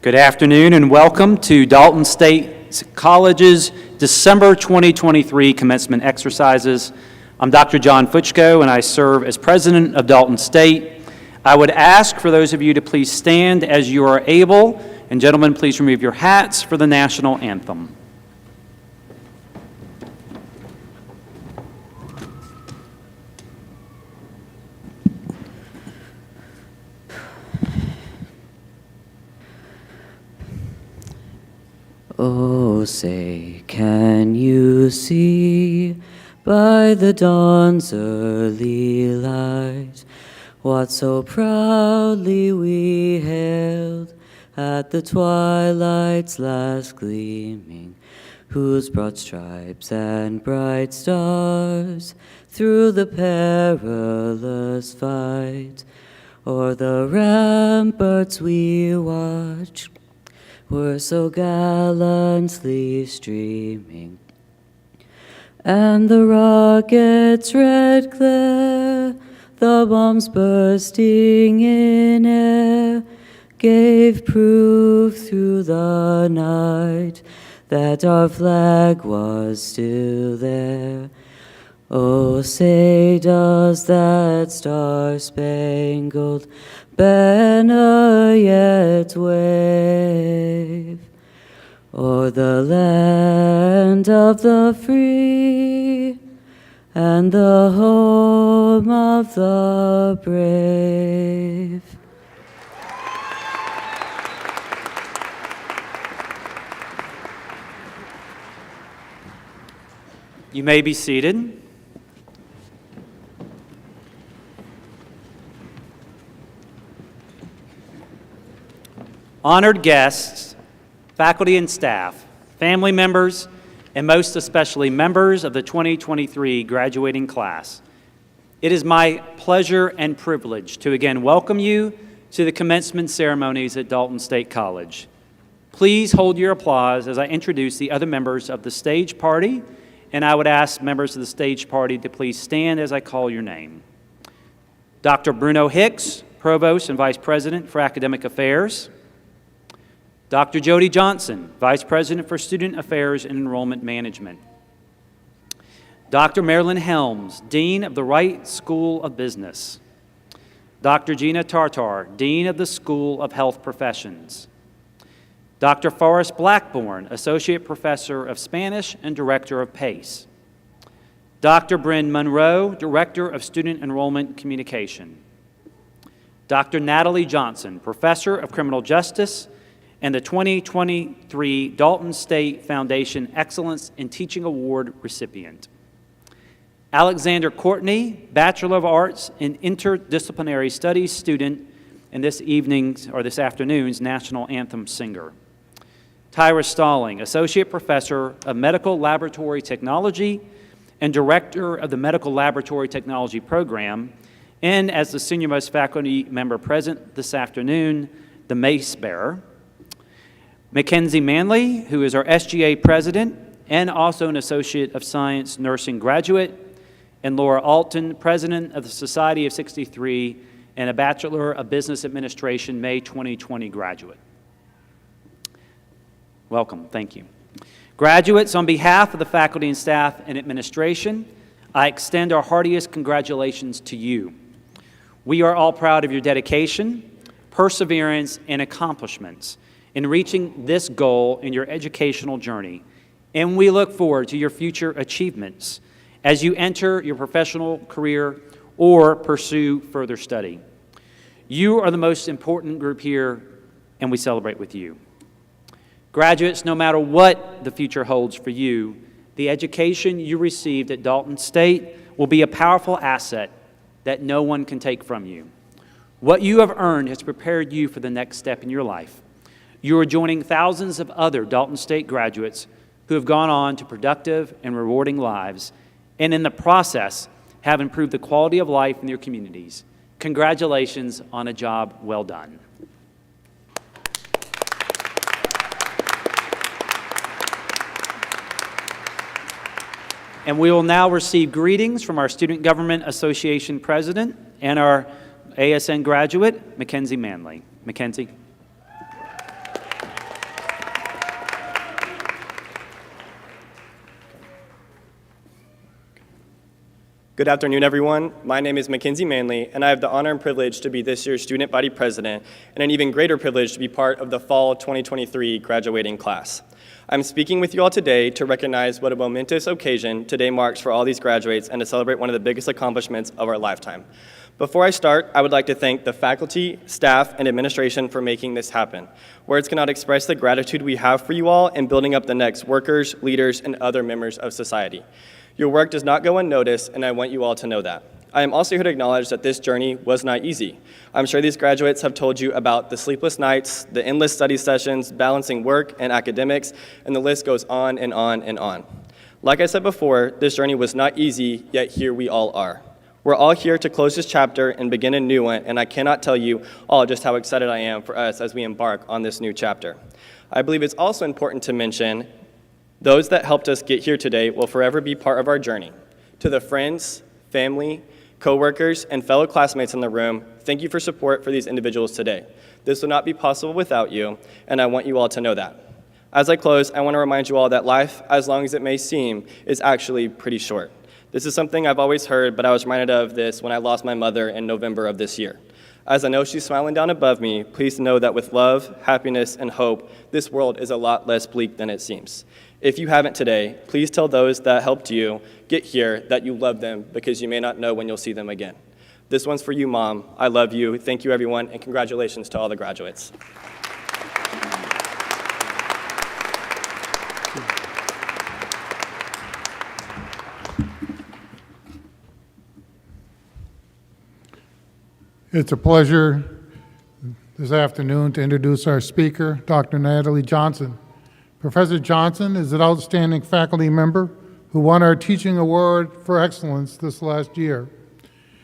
Good afternoon and welcome to Dalton State College's December 2023 commencement exercises. I'm Dr. John Futchko and I serve as president of Dalton State. I would ask for those of you to please stand as you are able, and gentlemen, please remove your hats for the national anthem. Oh, say, can you see by the dawn's early light what so proudly we hailed at the twilight's last gleaming, whose broad stripes and bright stars through the perilous fight o'er the ramparts we watched were so gallantly streaming, and the rocket's red glare, the bombs bursting in air, gave proof through the night that our flag was still there. Oh, say, does that star-spangled banner yet wave o'er the land of the free and the home of the brave? You may be seated. Honored guests, faculty and staff, family members, and most especially members of the 2023 graduating class, it is my pleasure and privilege to again welcome you to the commencement ceremonies at Dalton State College. Please hold your applause as I introduce the other members of the stage party, and I would ask members of the stage party to please stand as I call your name. Dr. Bruno Hicks, Provost and Vice President for Academic Affairs. Dr. Jody Johnson, Vice President for Student Affairs and Enrollment Management. Dr. Marilyn Helms, Dean of the Wright School of Business. Dr. Gina Tartar, Dean of the School of Health Professions. Dr. Forrest Blackburn, Associate Professor of Spanish and Director of PACE. Dr. Bryn Monroe, Director of Student Enrollment Communication. Dr. Natalie Johnson, Professor of Criminal Justice and the 2023 Dalton State Foundation Excellence in Teaching Award recipient. Alexander Courtney, Bachelor of Arts in Interdisciplinary Studies student and this afternoon's National Anthem singer. Tyra Stalling, Associate Professor of Medical Laboratory Technology and Director of the Medical Laboratory Technology Program, and as the senior-most faculty member present this afternoon, the mace bearer. Mackenzie Manley, who is our SGA President and also an Associate of Science Nursing graduate, and Laura Alton, President of the Society of 63 and a Bachelor of Business Administration May 2020 graduate. Welcome, thank you. Graduates, on behalf of the faculty and staff and administration, I extend our heartiest congratulations to you. We are all proud of your dedication, perseverance, and accomplishments in reaching this goal in your educational journey, and we look forward to your future achievements as you enter your professional career or pursue further study. You are the most important group here, and we celebrate with you. Graduates, no matter what the future holds for you, the education you received at Dalton State will be a powerful asset that no one can take from you. What you have earned has prepared you for the next step in your life. You are joining thousands of other Dalton State graduates who have gone on to productive and rewarding lives, and in the process have improved the quality of life in their communities. Congratulations on a job well done. And we will now receive greetings from our Student Government Association President and our ASN graduate, Mackenzie Manley. Mackenzie. Good afternoon, everyone. My name is Mackenzie Manley, and I have the honor and privilege to be this year's student body president, and an even greater privilege to be part of the fall 2023 graduating class. I'm speaking with you all today to recognize what a momentous occasion today marks for all these graduates and to celebrate one of the biggest accomplishments of our lifetime. Before I start, I would like to thank the faculty, staff, and administration for making this happen. Words cannot express the gratitude we have for you all in building up the next workers, leaders, and other members of society. Your work does not go unnoticed, and I want you all to know that. I am also here to acknowledge that this journey was not easy. I'm sure these graduates have told you about the sleepless nights, the endless study sessions, balancing work and academics, and the list goes on and on and on. Like I said before, this journey was not easy, yet here we all are. We're all here to close this chapter and begin a new one, and I cannot tell you all just how excited I am for us as we embark on this new chapter. I believe it's also important to mention those that helped us get here today will forever be part of our journey. To the friends, family, coworkers, and fellow classmates in the room, thank you for support for these individuals today. This would not be possible without you, and I want you all to know that. As I close, I want to remind you all that life, as long as it may seem, is actually pretty short. This is something I've always heard, but I was reminded of this when I lost my mother in November of this year. As I know she's smiling down above me, please know that with love, happiness, and hope, this world is a lot less bleak than it seems. If you haven't today, please tell those that helped you get here that you love them because you may not know when you'll see them again. This one's for you, Mom. I love you. Thank you, everyone, and congratulations to all the graduates. It's a pleasure this afternoon to introduce our speaker, Dr. Natalie Johnson. Professor Johnson is an outstanding faculty member who won our Teaching Award for Excellence this last year.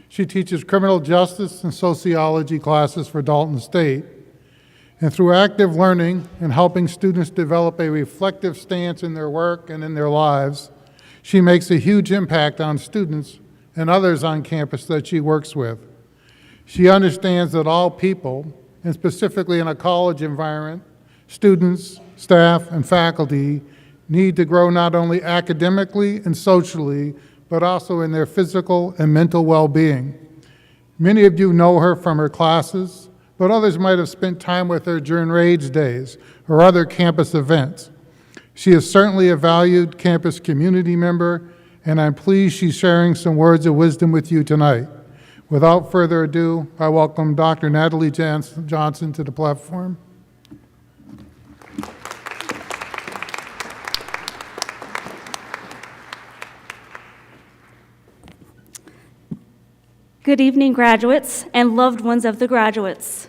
She teaches criminal justice and sociology classes for Dalton State. And through active learning and helping students develop a reflective stance in their work and in their lives, she makes a huge impact on students and others on campus that she works with. She understands that all people, and specifically in a college environment, students, staff, and faculty need to grow not only academically and socially, but also in their physical and mental well-being. Many of you know her from her classes, but others might have spent time with her during Rage Days or other campus events. She is certainly a valued campus community member, and I'm pleased she's sharing some words of wisdom with you tonight. Without further ado, I welcome Dr. Natalie Johnson to the platform. Good evening, graduates and loved ones of the graduates.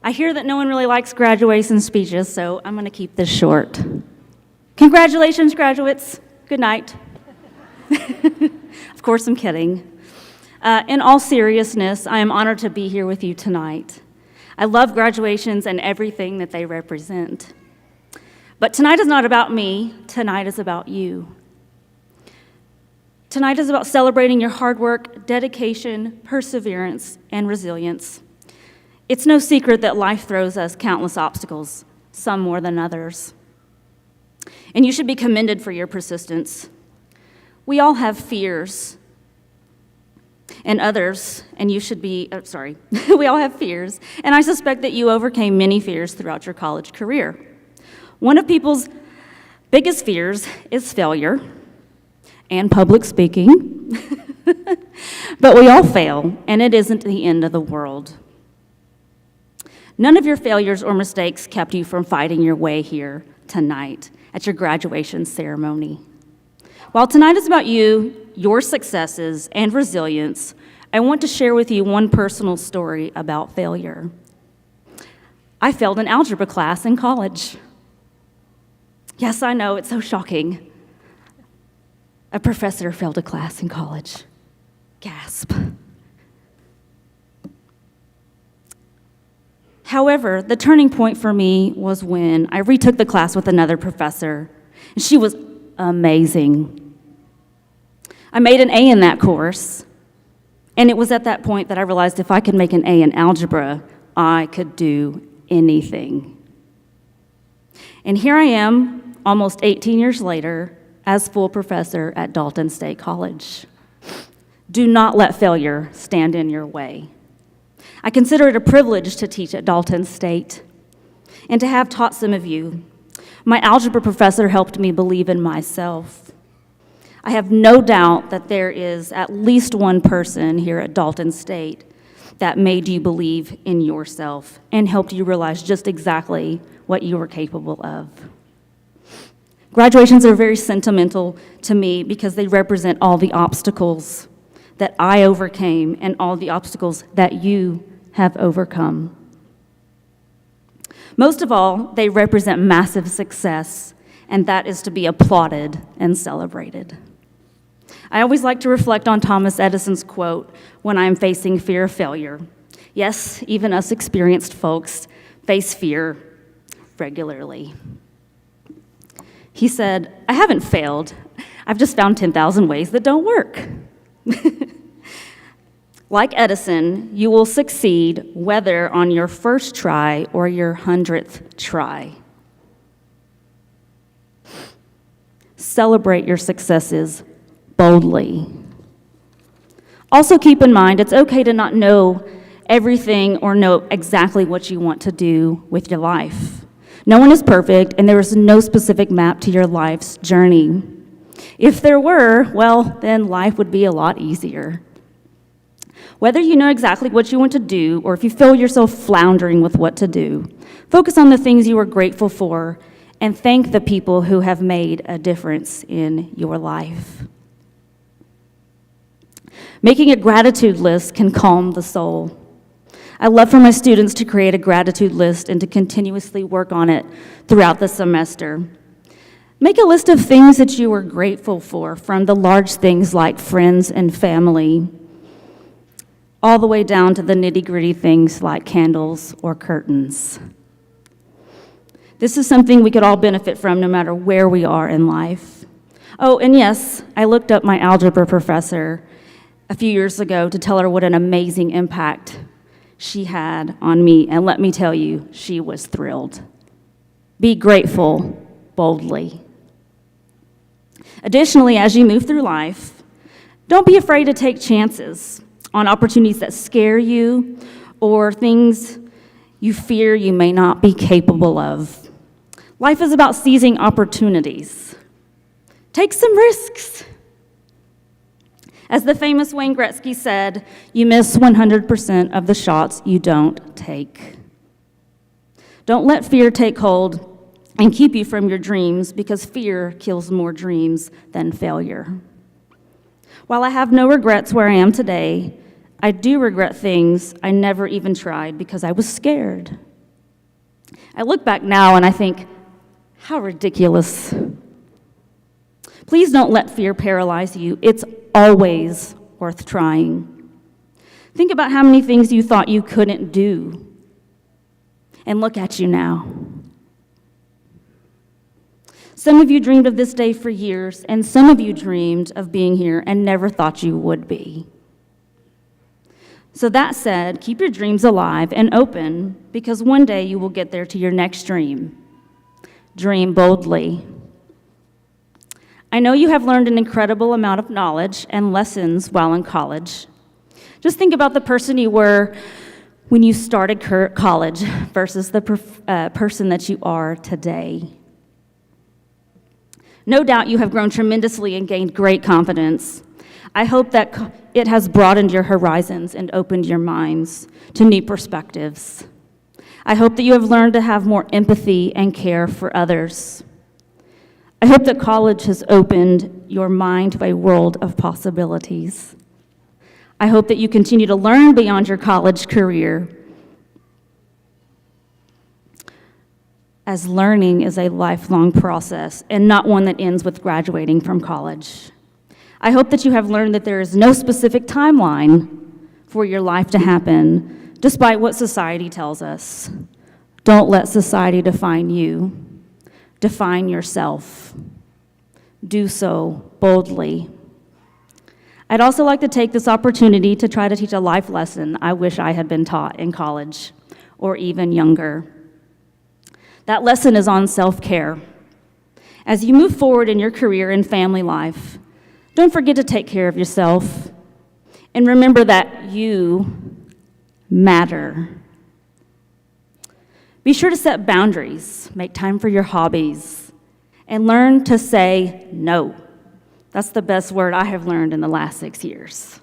I hear that no one really likes graduation speeches, so I'm going to keep this short. Congratulations, graduates. Good night. Of course, I'm kidding. In all seriousness, I am honored to be here with you tonight. I love graduations and everything that they represent. But tonight is not about me. Tonight is about you. Tonight is about celebrating your hard work, dedication, perseverance, and resilience. It's no secret that life throws us countless obstacles, some more than others. And you should be commended for your persistence. We all have fears, and others, and you should be, we all have fears, and I suspect that you overcame many fears throughout your college career. One of people's biggest fears is failure and public speaking, but we all fail, and it isn't the end of the world. None of your failures or mistakes kept you from fighting your way here tonight at your graduation ceremony. While tonight is about you, your successes, and resilience, I want to share with you one personal story about failure. I failed an algebra class in college. Yes, I know, it's so shocking. A professor failed a class in college. Gasp. However, the turning point for me was when I retook the class with another professor, and she was amazing. I made an A in that course, and it was at that point that I realized if I could make an A in algebra, I could do anything. And here I am, almost 18 years later, as full professor at Dalton State College. Do not let failure stand in your way. I consider it a privilege to teach at Dalton State and to have taught some of you. My algebra professor helped me believe in myself. I have no doubt that there is at least one person here at Dalton State that made you believe in yourself and helped you realize just exactly what you were capable of. Graduations are very sentimental to me because they represent all the obstacles that I overcame and all the obstacles that you have overcome. Most of all, they represent massive success, and that is to be applauded and celebrated. I always like to reflect on Thomas Edison's quote when I am facing fear of failure. Yes, even us experienced folks face fear regularly. He said, "I haven't failed. I've just found 10,000 ways that don't work." Like Edison, you will succeed whether on your first try or your 100th try. Celebrate your successes boldly. Also keep in mind, it's okay to not know everything or know exactly what you want to do with your life. No one is perfect, and there is no specific map to your life's journey. If there were, well, then life would be a lot easier. Whether you know exactly what you want to do, or if you feel yourself floundering with what to do, focus on the things you are grateful for and thank the people who have made a difference in your life. Making a gratitude list can calm the soul. I love for my students to create a gratitude list and to continuously work on it throughout the semester. Make a list of things that you are grateful for, from the large things like friends and family, all the way down to the nitty-gritty things like candles or curtains. This is something we could all benefit from no matter where we are in life. Oh, and yes, I looked up my algebra professor a few years ago to tell her what an amazing impact she had on me, and let me tell you, she was thrilled. Be grateful boldly. Additionally, as you move through life, don't be afraid to take chances on opportunities that scare you or things you fear you may not be capable of. Life is about seizing opportunities. Take some risks. As the famous Wayne Gretzky said, you miss 100% of the shots you don't take. Don't let fear take hold and keep you from your dreams, because fear kills more dreams than failure. While I have no regrets where I am today, I do regret things I never even tried because I was scared. I look back now and I think, how ridiculous. Please don't let fear paralyze you. It's always worth trying. Think about how many things you thought you couldn't do, and look at you now. Some of you dreamed of this day for years, and some of you dreamed of being here and never thought you would be. So that said, keep your dreams alive and open, because one day you will get there to your next dream. Dream boldly. I know you have learned an incredible amount of knowledge and lessons while in college. Just think about the person you were when you started college versus the person that you are today. No doubt you have grown tremendously and gained great confidence. I hope that it has broadened your horizons and opened your minds to new perspectives. I hope that you have learned to have more empathy and care for others. I hope that college has opened your mind to a world of possibilities. I hope that you continue to learn beyond your college career, as learning is a lifelong process and not one that ends with graduating from college. I hope that you have learned that there is no specific timeline for your life to happen, despite what society tells us. Don't let society define you. Define yourself. Do so boldly. I'd also like to take this opportunity to try to teach a life lesson I wish I had been taught in college or even younger. That lesson is on self-care. As you move forward in your career and family life, don't forget to take care of yourself. And remember that you matter. Be sure to set boundaries, make time for your hobbies, and learn to say no. That's the best word I have learned in the last 6 years.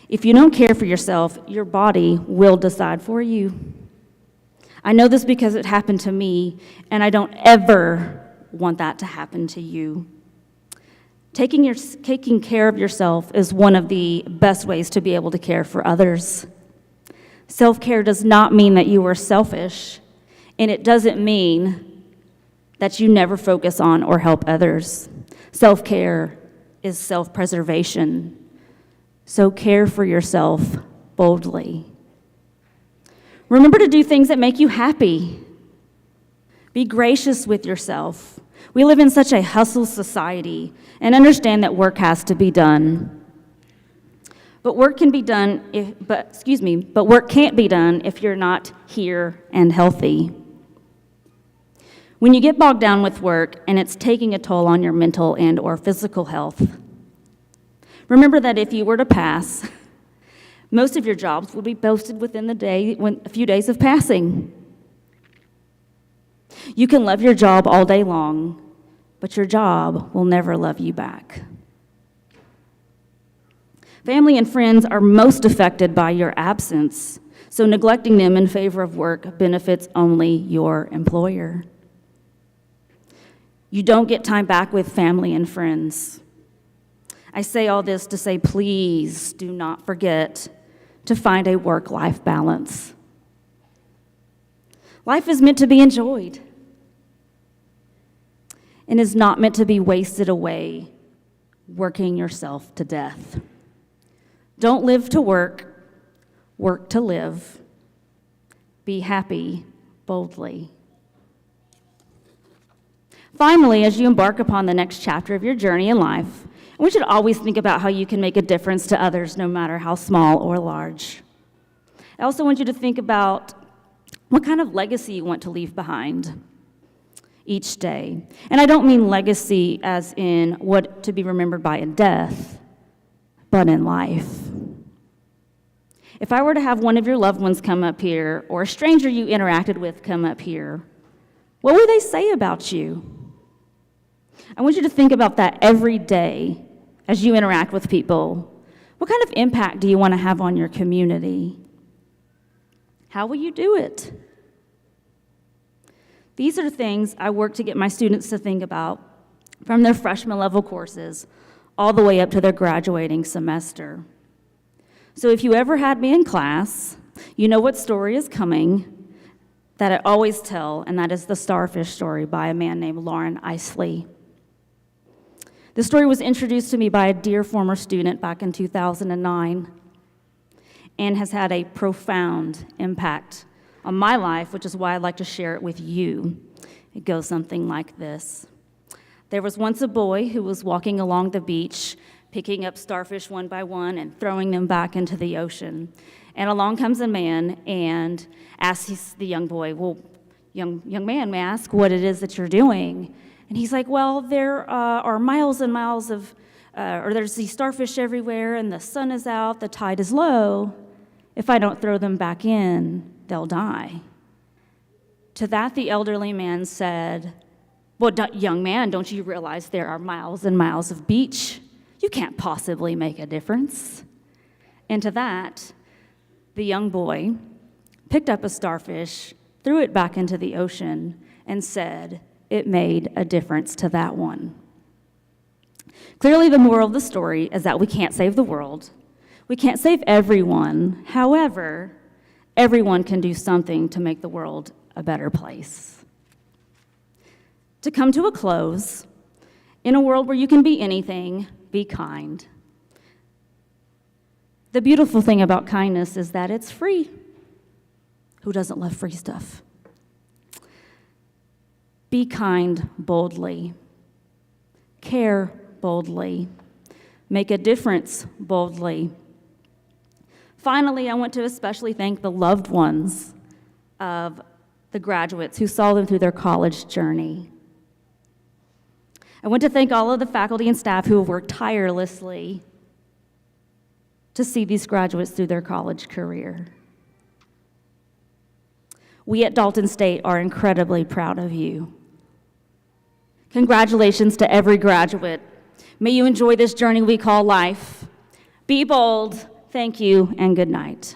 If you don't care for yourself, your body will decide for you. I know this because it happened to me, and I don't ever want that to happen to you. Taking care of yourself is one of the best ways to be able to care for others. Self-care does not mean that you are selfish, and it doesn't mean that you never focus on or help others. Self-care is self-preservation. So care for yourself boldly. Remember to do things that make you happy. Be gracious with yourself. We live in such a hustle society and understand that work has to be done. But work can be done but work can't be done if you're not here and healthy. When you get bogged down with work and it's taking a toll on your mental and or physical health, remember that if you were to pass, most of your jobs will be posted within a few days of passing. You can love your job all day long, but your job will never love you back. Family and friends are most affected by your absence, so neglecting them in favor of work benefits only your employer. You don't get time back with family and friends. I say all this to say, please do not forget to find a work-life balance. Life is meant to be enjoyed and is not meant to be wasted away working yourself to death. Don't live to work, work to live. Be happy boldly. Finally, as you embark upon the next chapter of your journey in life, I want you to always think about how you can make a difference to others, no matter how small or large. I also want you to think about what kind of legacy you want to leave behind each day. And I don't mean legacy as in what to be remembered by in death, but in life. If I were to have one of your loved ones come up here, or a stranger you interacted with come up here, what would they say about you? I want you to think about that every day as you interact with people. What kind of impact do you want to have on your community? How will you do it? These are things I work to get my students to think about from their freshman level courses all the way up to their graduating semester. So if you ever had me in class, you know what story is coming that I always tell, and that is the starfish story by a man named Lauren Isley. This story was introduced to me by a dear former student back in 2009 and has had a profound impact on my life, which is why I'd like to share it with you. It goes something like this. There was once a boy who was walking along the beach, picking up starfish one by one and throwing them back into the ocean. And along comes a man and asks the young boy, well, young man, may I ask what it is that you're doing? And he's like, well, there are miles and miles of, or there's these starfish everywhere, and the sun is out, the tide is low. If I don't throw them back in, they'll die. To that, the elderly man said, well, young man, don't you realize there are miles and miles of beach? You can't possibly make a difference. And to that, the young boy picked up a starfish, threw it back into the ocean, and said, it made a difference to that one. Clearly, the moral of the story is that we can't save the world. We can't save everyone. However, everyone can do something to make the world a better place. To come to a close, in a world where you can be anything, be kind. The beautiful thing about kindness is that it's free. Who doesn't love free stuff? Be kind boldly. Care boldly. Make a difference boldly. Finally, I want to especially thank the loved ones of the graduates who saw them through their college journey. I want to thank all of the faculty and staff who have worked tirelessly to see these graduates through their college career. We at Dalton State are incredibly proud of you. Congratulations to every graduate. May you enjoy this journey we call life. Be bold. Thank you, and good night.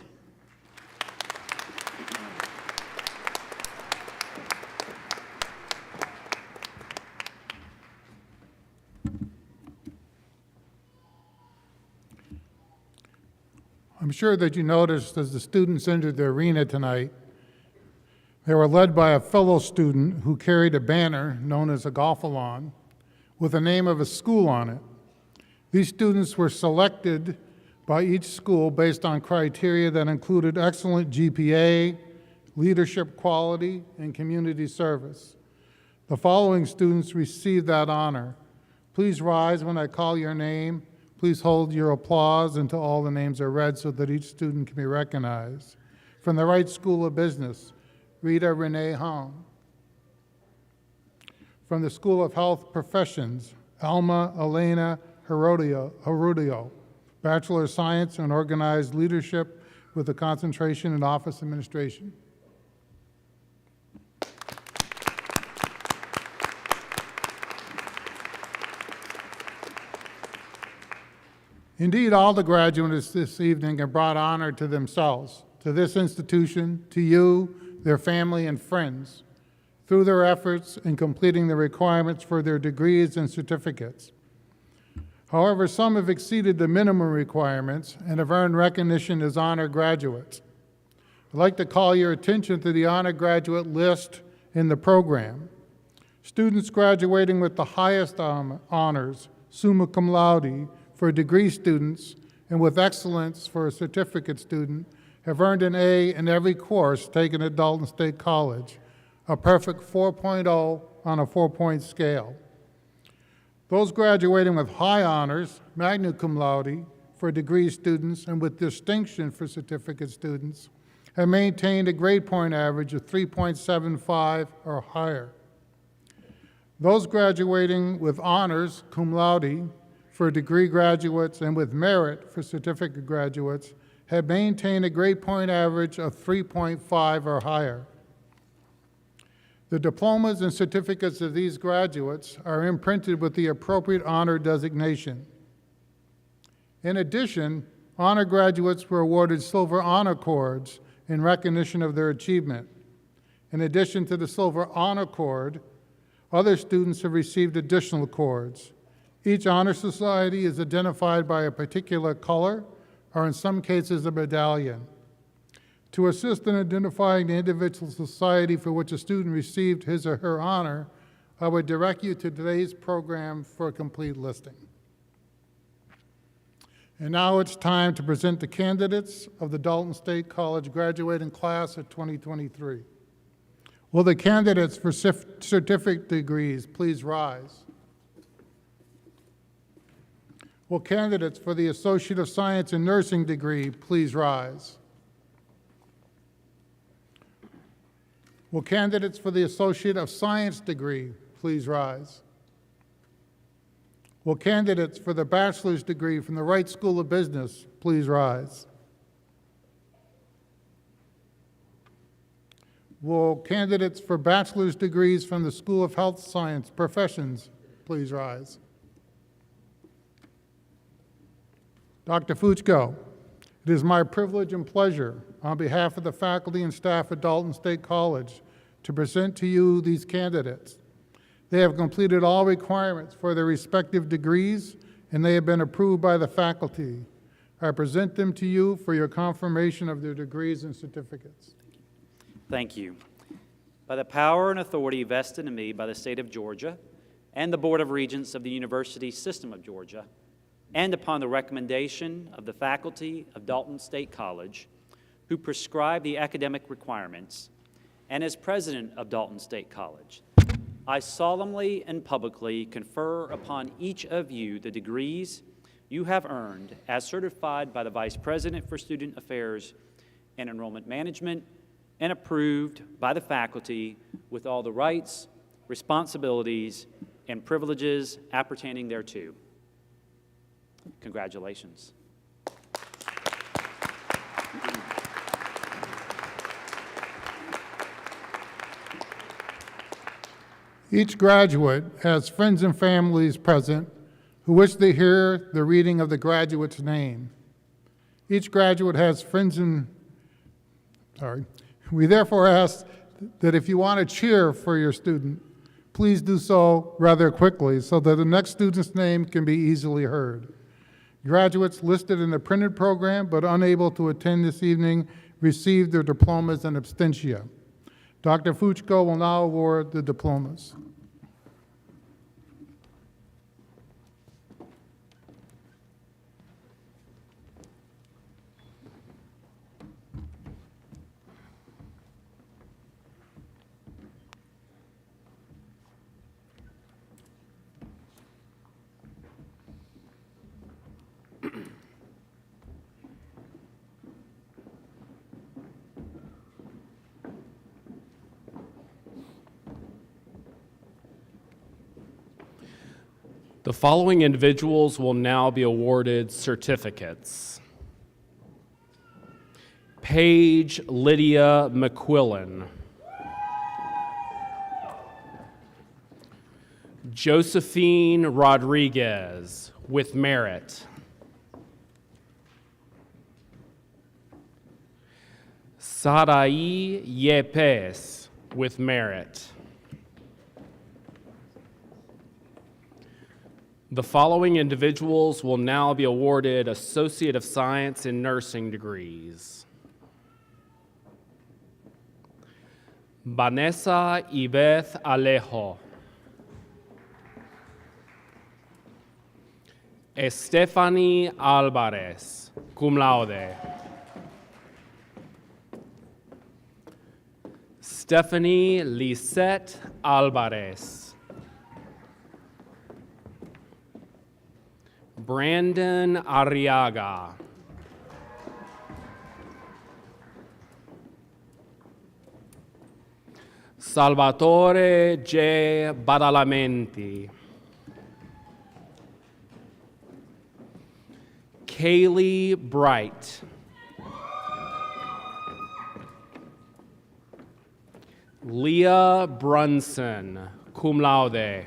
I'm sure that you noticed as the students entered the arena tonight, they were led by a fellow student who carried a banner known as a golf-alon with the name of a school on it. These students were selected by each school based on criteria that included excellent GPA, leadership quality, and community service. The following students received that honor. Please rise when I call your name. Please hold your applause until all the names are read so that each student can be recognized. From the Wright School of Business, Rita Renee Hong. From the School of Health Professions, Alma Elena Herudio, Bachelor of Science in Organized Leadership with a concentration in Office Administration. Indeed, all the graduates this evening have brought honor to themselves, to this institution, to you, their family, and friends, through their efforts in completing the requirements for their degrees and certificates. However, some have exceeded the minimum requirements and have earned recognition as honor graduates. I'd like to call your attention to the honor graduate list in the program. Students graduating with the highest honors, summa cum laude, for degree students, and with excellence for a certificate student, have earned an A in every course taken at Dalton State College, a perfect 4.0 on a 4-point scale. Those graduating with high honors, magna cum laude, for degree students and with distinction for certificate students, have maintained a grade point average of 3.75 or higher. Those graduating with honors, cum laude, for degree graduates and with merit for certificate graduates have maintained a grade point average of 3.5 or higher. The diplomas and certificates of these graduates are imprinted with the appropriate honor designation. In addition, honor graduates were awarded silver honor cords in recognition of their achievement. In addition to the silver honor cord, other students have received additional cords. Each honor society is identified by a particular color, or in some cases, a medallion. To assist in identifying the individual society for which a student received his or her honor, I would direct you to today's program for a complete listing. And now it's time to present the candidates of the Dalton State College graduating class of 2023. Will the candidates for certificate degrees please rise? Will candidates for the Associate of Science in Nursing degree please rise? Will candidates for the Associate of Science degree please rise? Will candidates for the bachelor's degree from the Wright School of Business please rise? Will candidates for bachelor's degrees from the School of Health Science Professions please rise? Dr. Fuchco, it is my privilege and pleasure on behalf of the faculty and staff at Dalton State College to present to you these candidates. They have completed all requirements for their respective degrees and they have been approved by the faculty. I present them to you for your confirmation of their degrees and certificates. Thank you. By the power and authority vested in me by the state of Georgia and the Board of Regents of the University System of Georgia, and upon the recommendation of the faculty of Dalton State College, who prescribe the academic requirements, and as president of Dalton State College, I solemnly and publicly confer upon each of you the degrees you have earned as certified by the Vice President for Student Affairs and Enrollment Management and approved by the faculty with all the rights, responsibilities, and privileges appertaining thereto. Congratulations. Each graduate has friends and families present who wish to hear the reading of the graduate's name. Each graduate has friends and, we therefore ask that if you want to cheer for your student, please do so rather quickly so that the next student's name can be easily heard. Graduates listed in the printed program but unable to attend this evening received their diplomas and absentia. Dr. Fuchko will now award the diplomas. The following individuals will now be awarded certificates. Paige Lydia McQuillan. Josephine Rodriguez, with merit. Sarai Yepes, with merit. The following individuals will now be awarded Associate of Science in Nursing degrees. Vanessa Ibeth Alejo. Estefany Alvarez, cum laude. Stephanie Lisette Alvarez. Brandon Arriaga. Salvatore J. Badalamenti. Kaylee Bright. Leah Brunson, cum laude.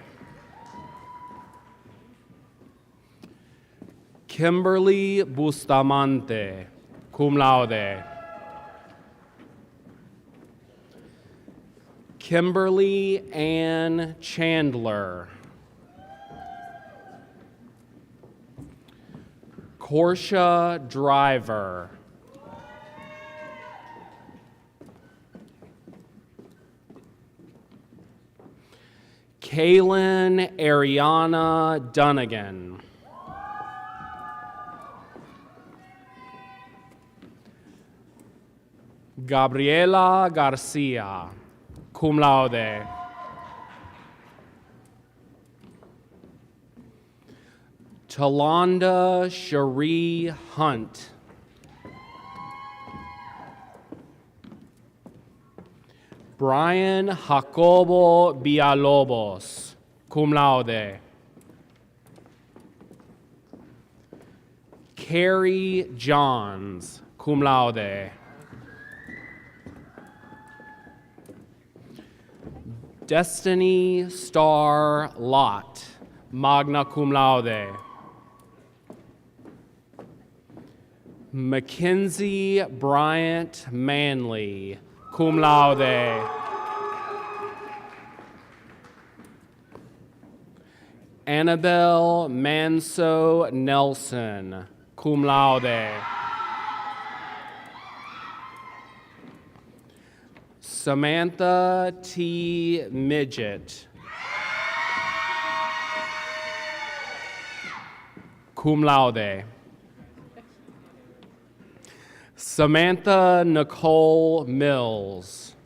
Kimberly Bustamante, cum laude. Kimberly Ann Chandler. Corsha Driver. Kaylin Ariana Dunnigan. Gabriela Garcia, cum laude. Talonda Cherie Hunt. Brian Jacobo Villalobos, cum laude. Carrie Johns, cum laude. Destiny Star Lott, magna cum laude. Mackenzie Bryant Manley, cum laude. Annabelle Manso Nelson, cum laude. Samantha T. Midget, cum laude. Samantha Nicole Mills.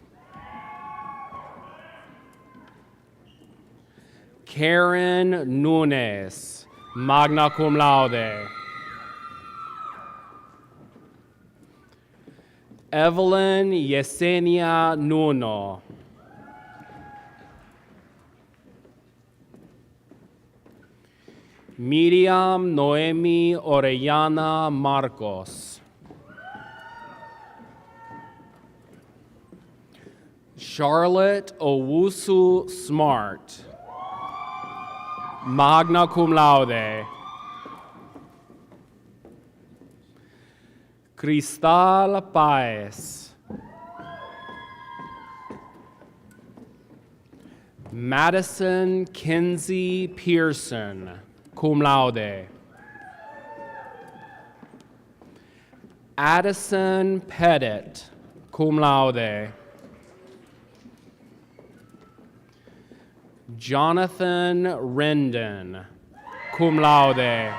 Karen Nunes, magna cum laude. Evelyn Yesenia Nuno. Miriam Noemi Orellana Marcos. Charlotte Owusu Smart, magna cum laude. Cristal Paez, Madison Kinsey Pearson, cum laude. Addison Pettit, cum laude. Jonathan Rendon, cum laude.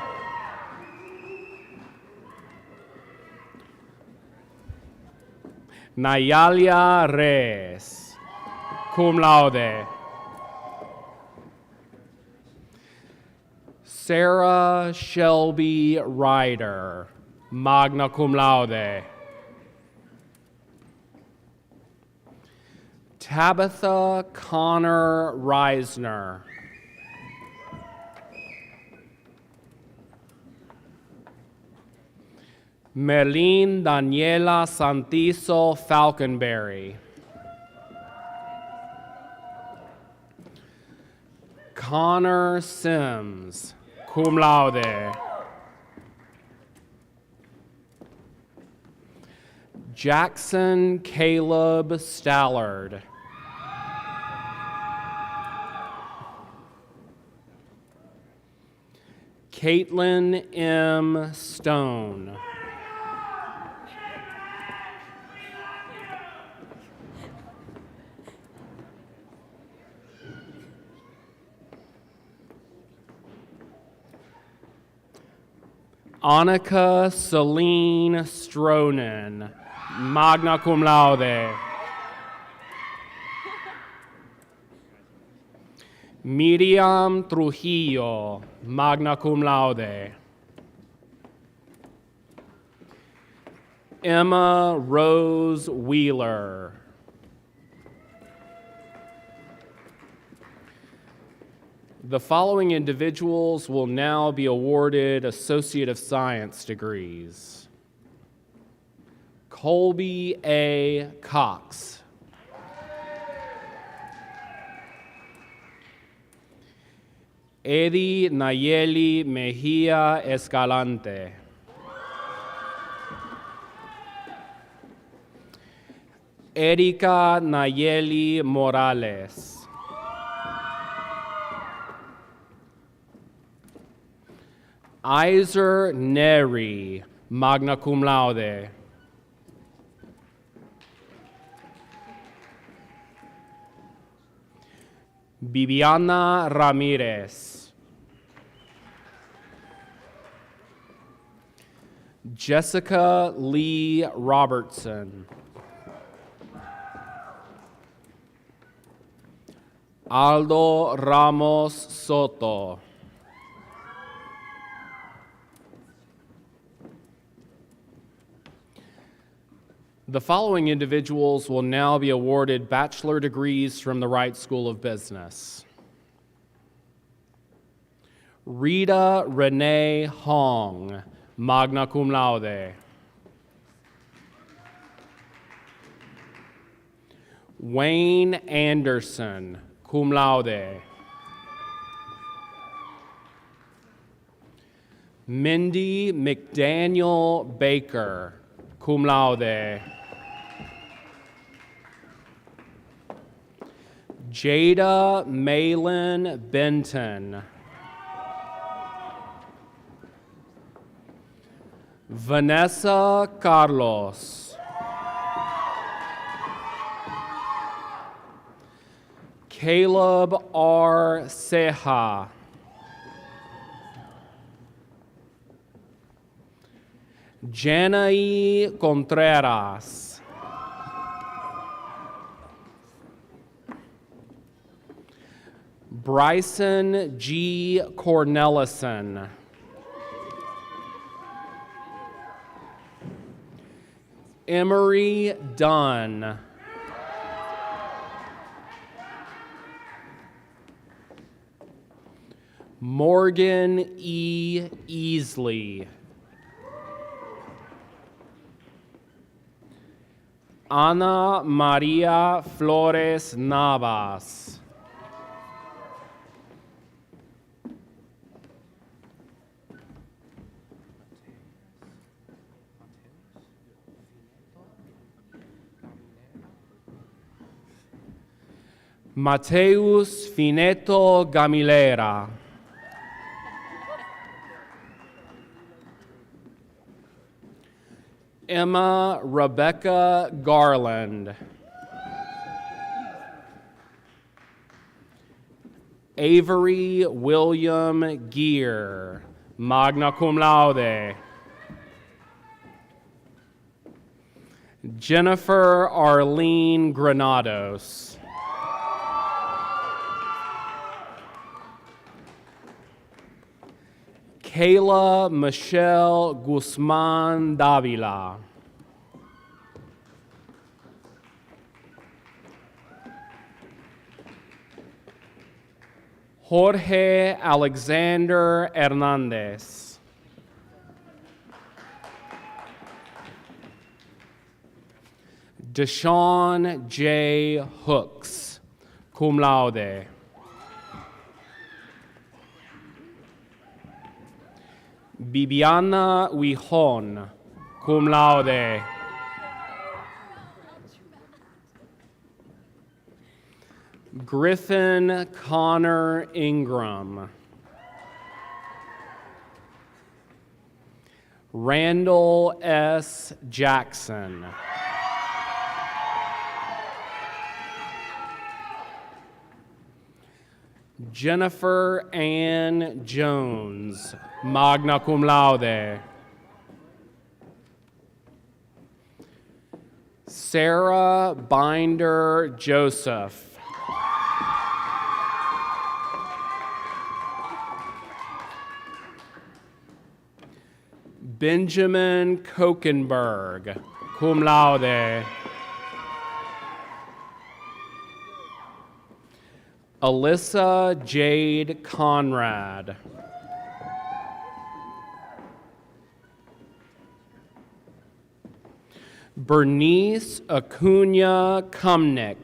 Nayalia Reyes, cum laude. Sarah Shelby Ryder, magna cum laude. Tabitha Connor Reisner. Merlene Daniela Santiso Falconberry. Connor Sims, cum laude. Jackson Caleb Stallard. Caitlin M. Stone. Annika Celine Stronin, magna cum laude. Miriam Trujillo, magna cum laude. Emma Rose Wheeler. The following individuals will now be awarded Associate of Science degrees. Colby A. Cox. Eddie Nayeli Mejia Escalante. Erika Nayeli Morales. Iser Neri, magna cum laude. Bibiana Ramirez. Jessica Lee Robertson. Aldo Ramos Soto. The following individuals will now be awarded bachelor degrees from the Wright School of Business. Rita Renee Hong, magna cum laude. Wayne Anderson, cum laude. Mindy McDaniel Baker, cum laude. Jada Malin Benton. Vanessa Carlos. Caleb R. Ceja. Janae Contreras. Bryson G. Cornelison. Emery Dunn. Morgan E. Easley. Ana Maria Flores Navas. Mateus Fineto Gamilera. Emma Rebecca Garland. Avery William Gear, magna cum laude. Jennifer Arlene Granados. Kayla Michelle Guzman Davila. Jorge Alexander Hernandez. Deshaun J. Hooks, cum laude. Bibiana Huijon, cum laude. Griffin Connor Ingram. Randall S. Jackson. Jennifer Ann Jones, magna cum laude. Sarah Binder Joseph. Benjamin Kokenberg, cum laude. Alyssa Jade Conrad. Bernice Acuna Kumnick.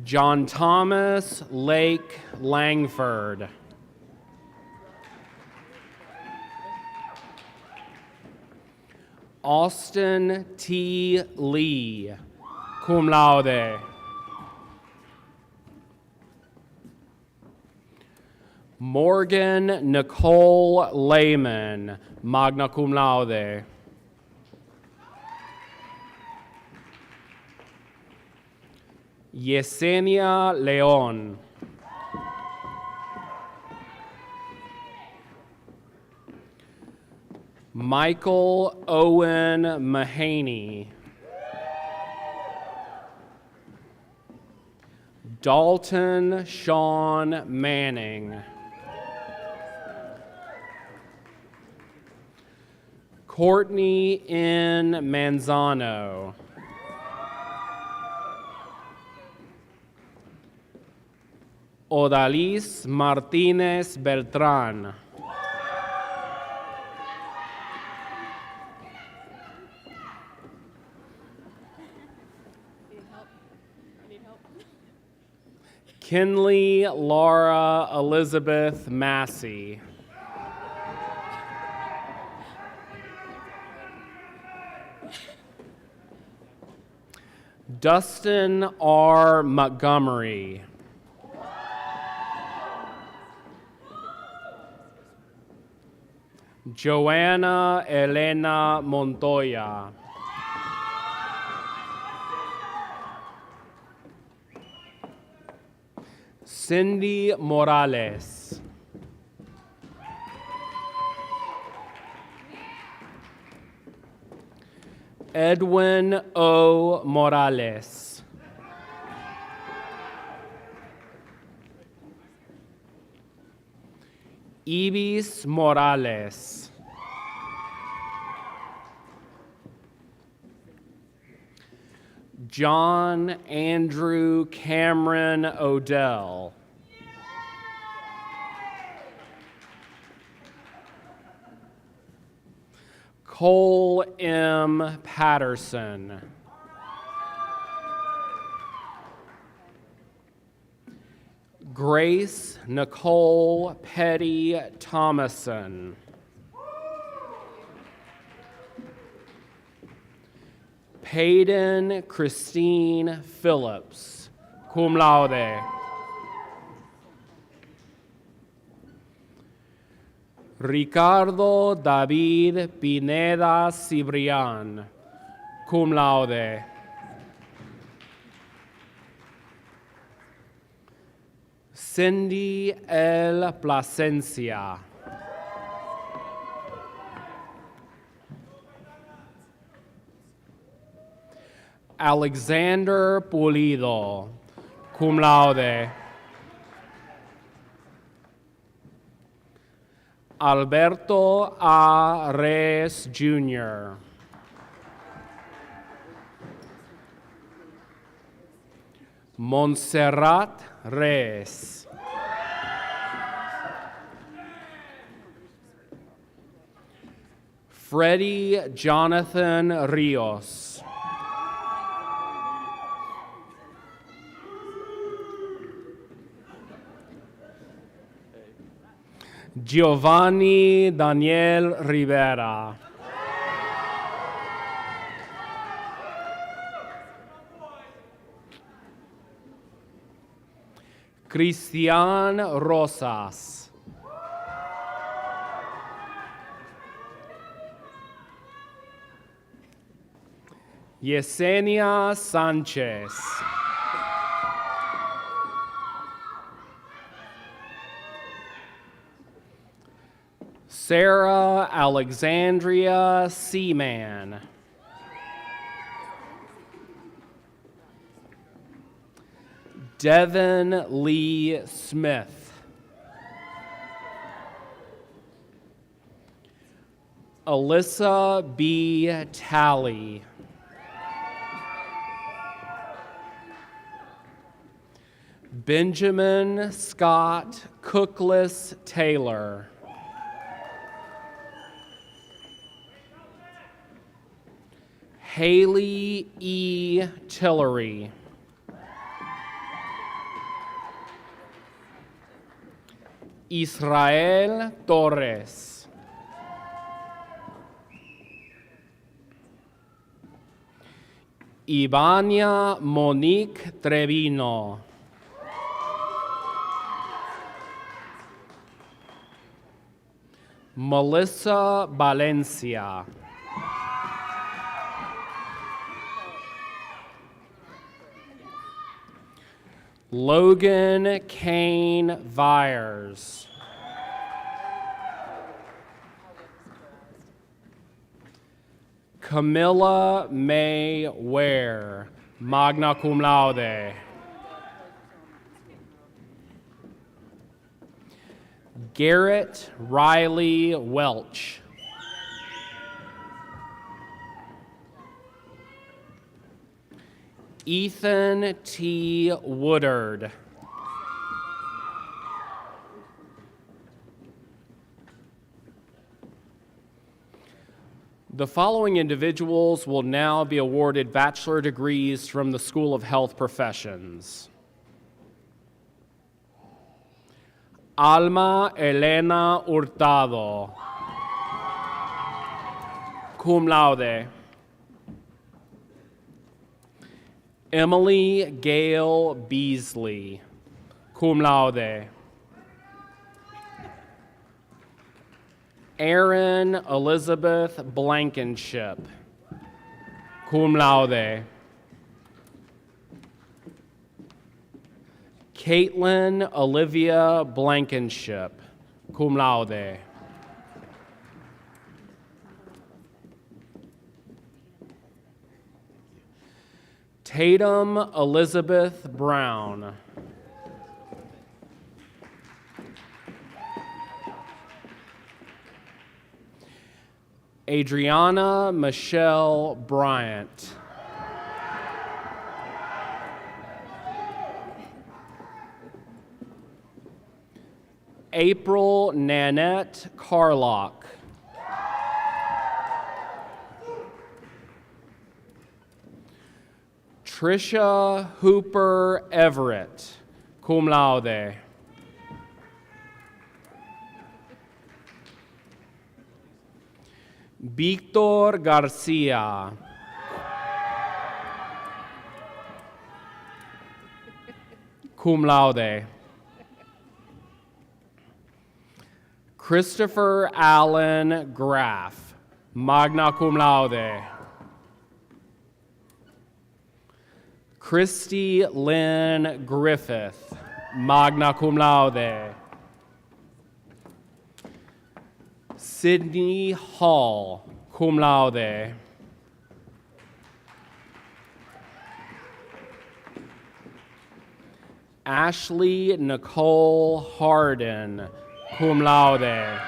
John Thomas Lake Langford. Austin T. Lee, cum laude. Morgan Nicole Lehman, magna cum laude. Yesenia Leon. Michael Owen Mahaney. Dalton Sean Manning. Courtney N. Manzano. Odalis Martinez Beltran. Kinley Laura Elizabeth Massey. Dustin R. Montgomery. Joanna Elena Montoya. Cindy Morales. Edwin O. Morales. Ibis Morales. John Andrew Cameron Odell. Cole M. Patterson. Grace Nicole Petty Thomason. Payden Christine Phillips, cum laude. Ricardo David Pineda Cibrian, cum laude. Cindy L. Plasencia. Alexander Pulido, cum laude. Alberto A. Reyes Jr. Montserrat Reyes. Freddie Jonathan Rios. Giovanni Daniel Rivera. Cristian Rosas. Yesenia Sanchez. Sarah Alexandria Seaman. Devin Lee Smith. Alyssa B. Talley. Benjamin Scott Cookless Taylor. Haley E. Tillery. Israel Torres. Ivania Monique Trevino. Melissa Valencia. Logan Kane Vyers. Camilla May Ware, magna cum laude. Garrett Riley Welch. Ethan T. Woodard. The following individuals will now be awarded bachelor degrees from the School of Health Professions. Alma Elena Hurtado, cum laude. Emily Gail Beasley, cum laude. Erin Elizabeth Blankenship, cum laude. Caitlin Olivia Blankenship, cum laude. Tatum Elizabeth Brown. Adriana Michelle Bryant. April Nanette Carlock. Trisha Hooper Everett, cum laude. Victor Garcia. Cum laude. Christopher Allen Graff, magna cum laude. Christy Lynn Griffith, magna cum laude. Sydney Hall, cum laude. Ashley Nicole Harden, cum laude.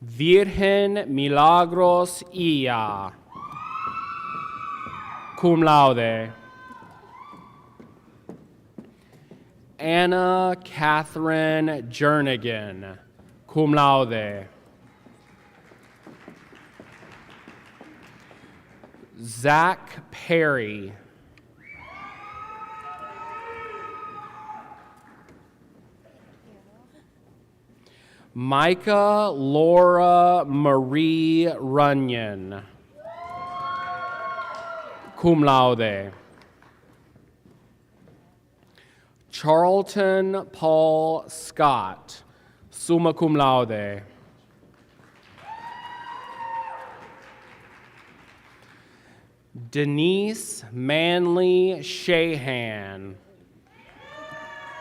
Virgen Milagros Ia, cum laude. Anna Catherine Jernigan, cum laude. Zach Perry. Micah Laura Marie Runyon, cum laude. Charlton Paul Scott, summa cum laude. Denise Manley Shahan,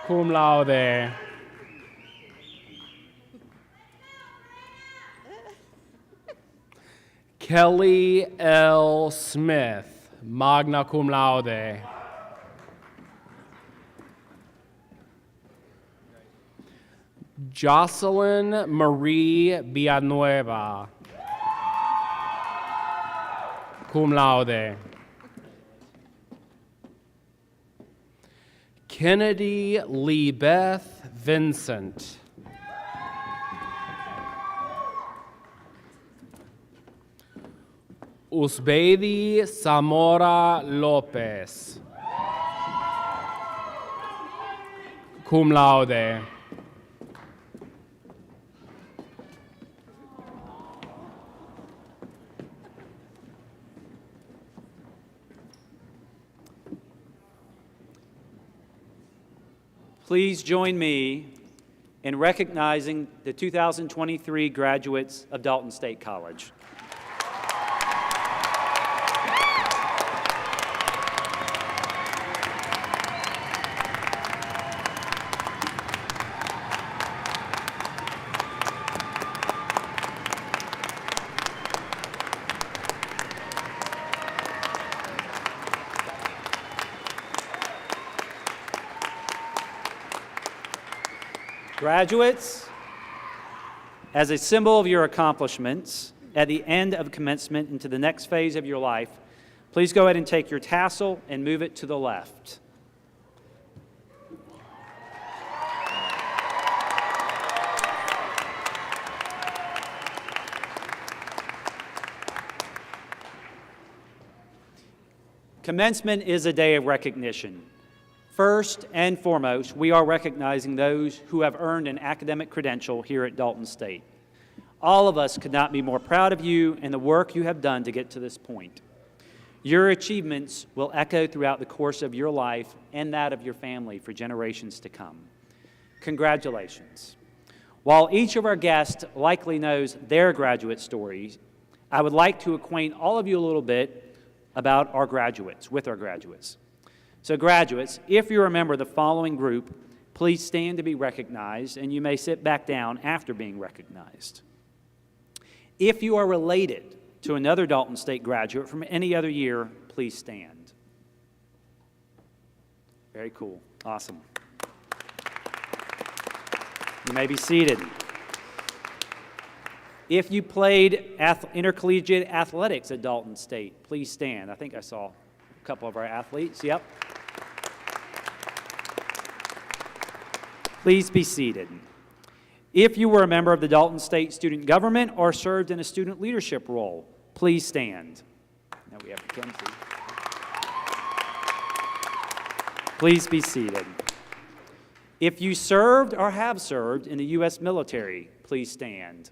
cum laude. Kelly L. Smith, magna cum laude. Jocelyn Marie Villanueva, cum laude. Kennedy Lee Beth Vincent, Usbedi Zamora Lopez, cum laude. Please join me in recognizing the 2023 graduates of Dalton State College. Graduates, as a symbol of your accomplishments at the end of commencement into the next phase of your life, please go ahead and take your tassel and move it to the left. Commencement is a day of recognition. First and foremost, we are recognizing those who have earned an academic credential here at Dalton State. All of us could not be more proud of you and the work you have done to get to this point. Your achievements will echo throughout the course of your life and that of your family for generations to come. Congratulations. While each of our guests likely knows their graduate stories, I would like to acquaint all of you a little bit about our graduates, with our graduates. So graduates, if you remember the following group, please stand to be recognized, and you may sit back down after being recognized. If you are related to another Dalton State graduate from any other year, please stand. Very cool. Awesome. You may be seated. If you played intercollegiate athletics at Dalton State, please stand. I think I saw a couple of our athletes. Yep. Please be seated. If you were a member of the Dalton State student government or served in a student leadership role, please stand. Now we have Mackenzie. Please be seated. If you served or have served in the U.S. military, please stand.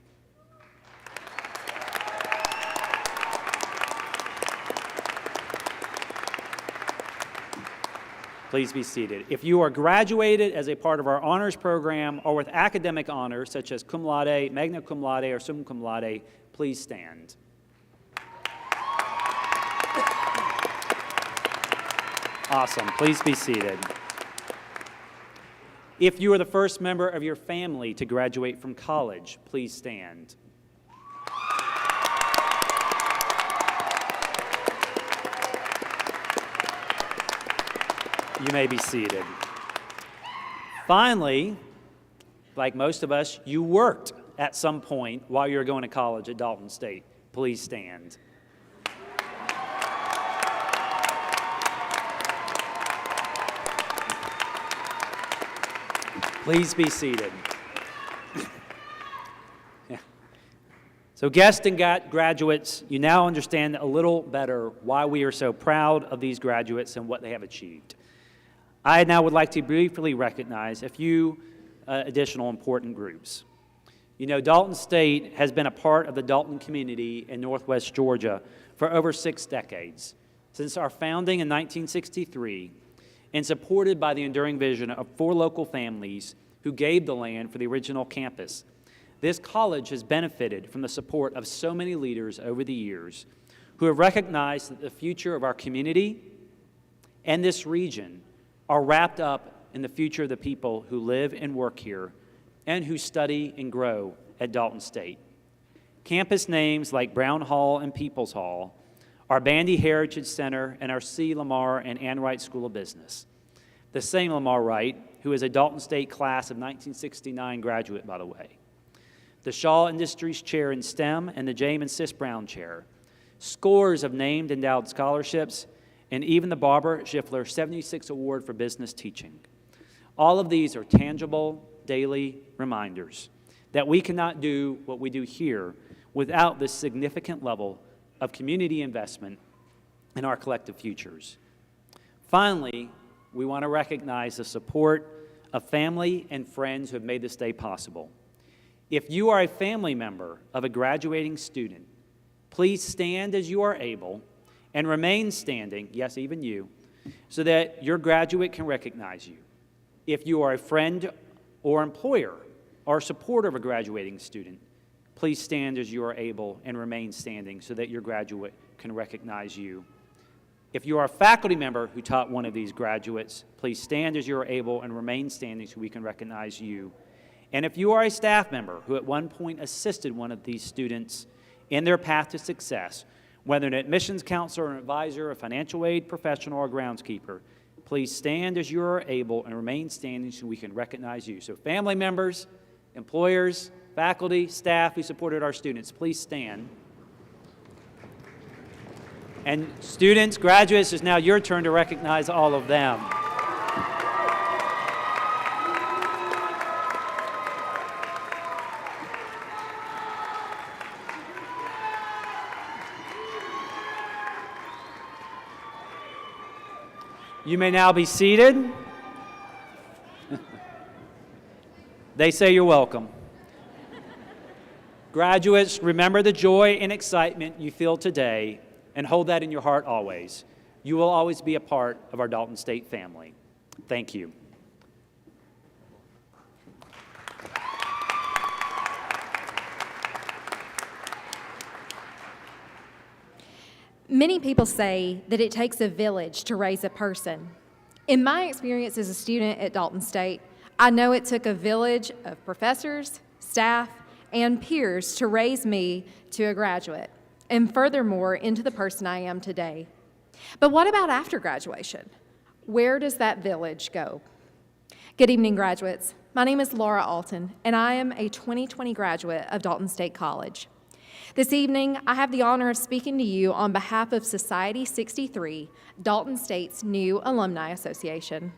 Please be seated. If you are graduated as a part of our honors program or with academic honors such as cum laude, magna cum laude, or summa cum laude, please stand. Awesome. Please be seated. If you are the first member of your family to graduate from college, please stand. You may be seated. Finally, like most of us, you worked at some point while you were going to college at Dalton State. Please stand. Please be seated. Yeah. So guests and graduates, you now understand a little better why we are so proud of these graduates and what they have achieved. I now would like to briefly recognize a few additional important groups. You know, Dalton State has been a part of the Dalton community in Northwest Georgia for over 6 decades, since our founding in 1963, and supported by the enduring vision of 4 local families who gave the land for the original campus. This college has benefited from the support of so many leaders over the years who have recognized that the future of our community and this region are wrapped up in the future of the people who live and work here and who study and grow at Dalton State. Campus names like Brown Hall and Peoples Hall, our Bandy Heritage Center, and our C. Lamar and Ann Wright School of Business. The same Lamar Wright, who is a Dalton State class of 1969 graduate, by the way. The Shaw Industries Chair in STEM and the James Sis Brown Chair. Scores of named endowed scholarships, and even the Barbara Schiffler 76 Award for Business Teaching. All of these are tangible, daily reminders that we cannot do what we do here without this significant level of community investment in our collective futures. Finally, we want to recognize the support of family and friends who have made this day possible. If you are a family member of a graduating student, please stand as you are able and remain standing, yes, even you, so that your graduate can recognize you. If you are a friend or employer or supporter of a graduating student, please stand as you are able and remain standing so that your graduate can recognize you. If you are a faculty member who taught one of these graduates, please stand as you are able and remain standing so we can recognize you. And if you are a staff member who at one point assisted one of these students in their path to success, whether an admissions counselor, an advisor, a financial aid professional, or a groundskeeper, please stand as you are able and remain standing so we can recognize you. So family members, employers, faculty, staff who supported our students, please stand. And students, graduates, it's now your turn to recognize all of them. You may now be seated. They say you're welcome. Graduates, remember the joy and excitement you feel today and hold that in your heart always. You will always be a part of our Dalton State family. Thank you. Many people say that it takes a village to raise a person. In my experience as a student at Dalton State, I know it took a village of professors, staff, and peers to raise me to a graduate, and furthermore, into the person I am today. But what about after graduation? Where does that village go? Good evening, graduates. My name is Laura Alton, and I am a 2020 graduate of Dalton State College. This evening, I have the honor of speaking to you on behalf of Society 63, Dalton State's new alumni association.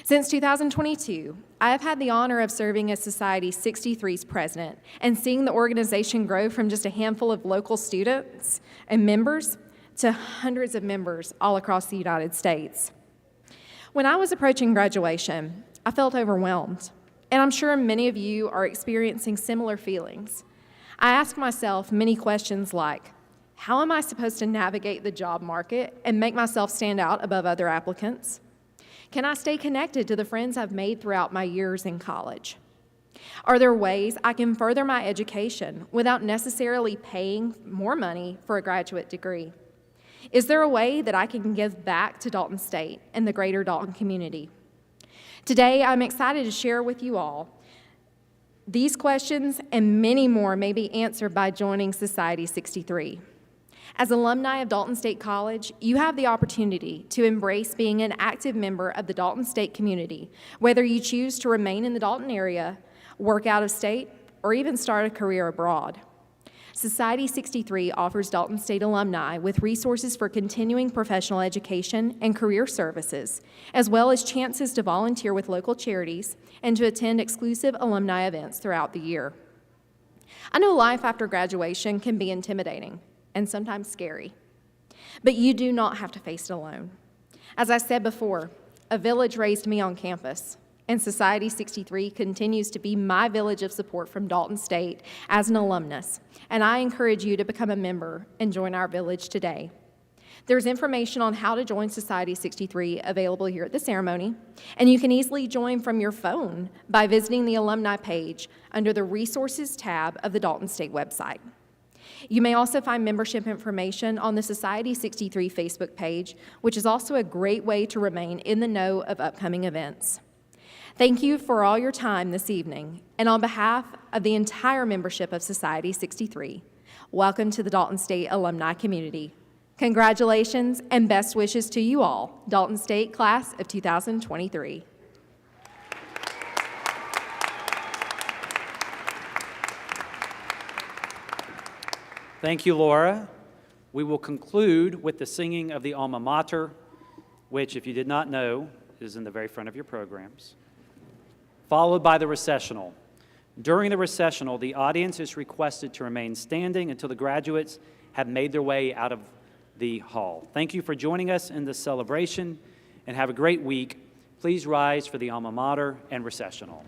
Since 2022, I have had the honor of serving as Society 63's president and seeing the organization grow from just a handful of local students and members to hundreds of members all across the United States. When I was approaching graduation, I felt overwhelmed, and I'm sure many of you are experiencing similar feelings. I asked myself many questions like, how am I supposed to navigate the job market and make myself stand out above other applicants? Can I stay connected to the friends I've made throughout my years in college? Are there ways I can further my education without necessarily paying more money for a graduate degree? Is there a way that I can give back to Dalton State and the greater Dalton community? Today, I'm excited to share with you all these questions and many more may be answered by joining Society 63. As alumni of Dalton State College, you have the opportunity to embrace being an active member of the Dalton State community, whether you choose to remain in the Dalton area, work out of state, or even start a career abroad. Society 63 offers Dalton State alumni with resources for continuing professional education and career services, as well as chances to volunteer with local charities and to attend exclusive alumni events throughout the year. I know life after graduation can be intimidating and sometimes scary, but you do not have to face it alone. As I said before, a village raised me on campus, and Society 63 continues to be my village of support from Dalton State as an alumnus, and I encourage you to become a member and join our village today. There's information on how to join Society 63 available here at the ceremony, and you can easily join from your phone by visiting the alumni page under the Resources tab of the Dalton State website. You may also find membership information on the Society 63 Facebook page, which is also a great way to remain in the know of upcoming events. Thank you for all your time this evening, and on behalf of the entire membership of Society 63, welcome to the Dalton State alumni community. Congratulations and best wishes to you all, Dalton State Class of 2023. Thank you, Laura. We will conclude with the singing of the Alma Mater, which, if you did not know, is in the very front of your programs, followed by the recessional. During the recessional, the audience is requested to remain standing until the graduates have made their way out of the hall. Thank you for joining us in this celebration, and have a great week. Please rise for the Alma Mater and recessional.